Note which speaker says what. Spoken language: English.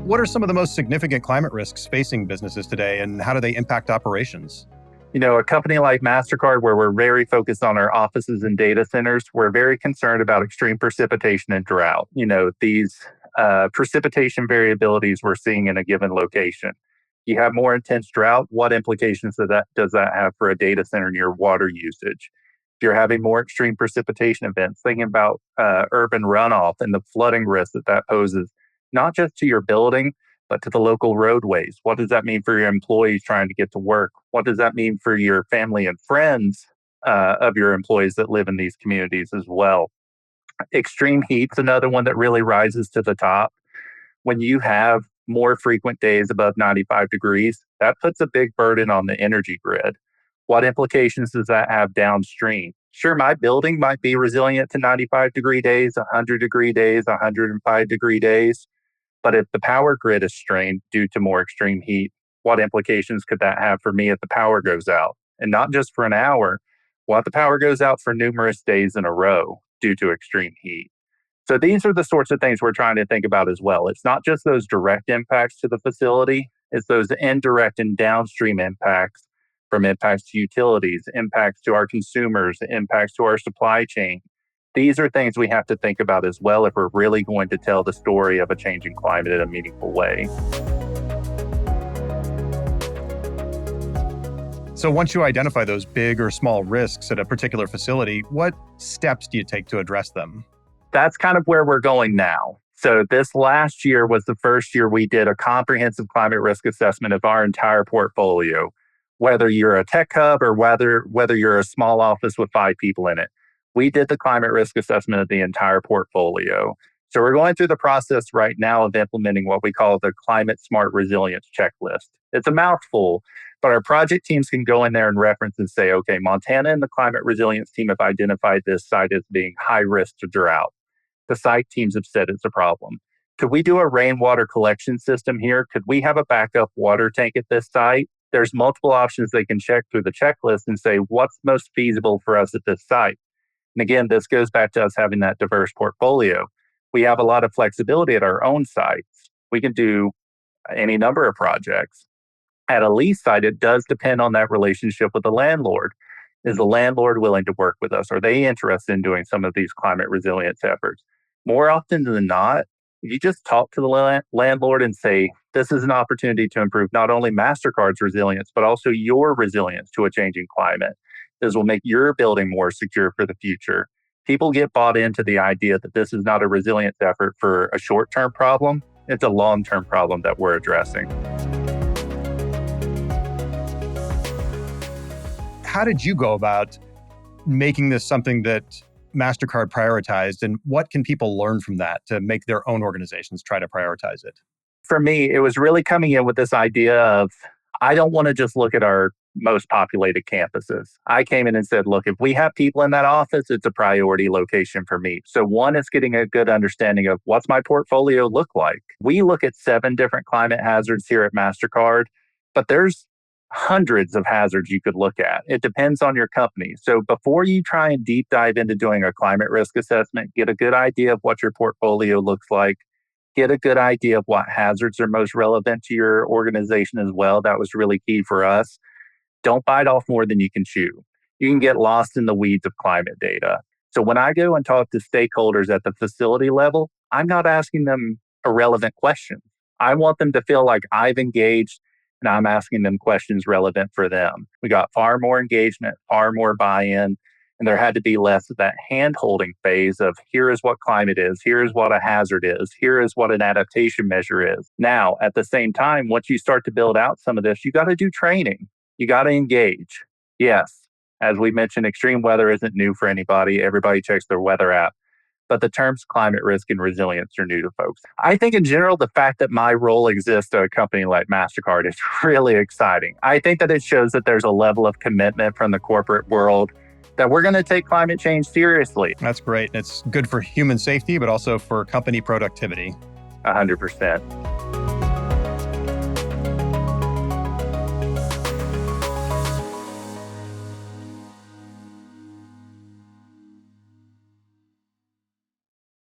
Speaker 1: What are some of the most significant climate risks facing businesses today, and how do they impact operations?
Speaker 2: A company like Mastercard, where we're very focused on our offices and data centers, we're very concerned about extreme precipitation and drought. These precipitation variabilities we're seeing in a given location. You have more intense drought. What implications does that have for a data center and your water usage? If you're having more extreme precipitation events, thinking about urban runoff and the flooding risk that poses, not just to your building, but to the local roadways. What does that mean for your employees trying to get to work? What does that mean for your family and friends of your employees that live in these communities as well? Extreme heat's another one that really rises to the top. When you have more frequent days above 95 degrees, that puts a big burden on the energy grid. What implications does that have downstream? Sure, my building might be resilient to 95-degree days, 100-degree days, 105-degree days. But if the power grid is strained due to more extreme heat, what implications could that have for me if the power goes out? And not just for an hour, what if the power goes out for numerous days in a row due to extreme heat? So these are the sorts of things we're trying to think about as well. It's not just those direct impacts to the facility, it's those indirect and downstream impacts, from impacts to utilities, impacts to our consumers, impacts to our supply chain. These are things we have to think about as well if we're really going to tell the story of a changing climate in a meaningful way.
Speaker 1: So once you identify those big or small risks at a particular facility, what steps do you take to address them?
Speaker 2: That's kind of where we're going now. So this last year was the first year we did a comprehensive climate risk assessment of our entire portfolio, whether you're a tech hub or whether you're a small office with 5 people in it. We did the climate risk assessment of the entire portfolio. So we're going through the process right now of implementing what we call the Climate Smart Resilience Checklist. It's a mouthful, but our project teams can go in there and reference and say, okay, Montana and the climate resilience team have identified this site as being high risk to drought. The site teams have said it's a problem. Could we do a rainwater collection system here? Could we have a backup water tank at this site? There's multiple options they can check through the checklist and say, what's most feasible for us at this site? And again, this goes back to us having that diverse portfolio. We have a lot of flexibility at our own sites. We can do any number of projects. At a lease site, it does depend on that relationship with the landlord. Is the landlord willing to work with us? Are they interested in doing some of these climate resilience efforts? More often than not, if you just talk to the landlord and say, this is an opportunity to improve not only Mastercard's resilience, but also your resilience to a changing climate. This will make your building more secure for the future. People get bought into the idea that this is not a resilience effort for a short-term problem. It's a long-term problem that we're addressing.
Speaker 1: How did you go about making this something that Mastercard prioritized, and what can people learn from that to make their own organizations try to prioritize it?
Speaker 2: For me, it was really coming in with this idea of, I don't want to just look at our most populated campuses. I came in and said, look, if we have people in that office, it's a priority location for me. So one is getting a good understanding of what's my portfolio look like. We look at 7 different climate hazards here at Mastercard, but there's hundreds of hazards you could look at. It depends on your company. So before you try and deep dive into doing a climate risk assessment, get a good idea of what your portfolio looks like. Get a good idea of what hazards are most relevant to your organization as well. That was really key for us. Don't bite off more than you can chew. You can get lost in the weeds of climate data. So when I go and talk to stakeholders at the facility level, I'm not asking them irrelevant questions. I want them to feel like I've engaged and I'm asking them questions relevant for them. We got far more engagement, far more buy-in, and there had to be less of that hand-holding phase of here is what climate is, here is what a hazard is, here is what an adaptation measure is. Now, at the same time, once you start to build out some of this, you got to do training. You got to engage. Yes, as we mentioned, extreme weather isn't new for anybody. Everybody checks their weather app. But the terms climate risk and resilience are new to folks. I think in general, the fact that my role exists at a company like Mastercard is really exciting. I think that it shows that there's a level of commitment from the corporate world that we're going to take climate change seriously.
Speaker 1: That's great. It's good for human safety, but also for company productivity.
Speaker 2: 100%.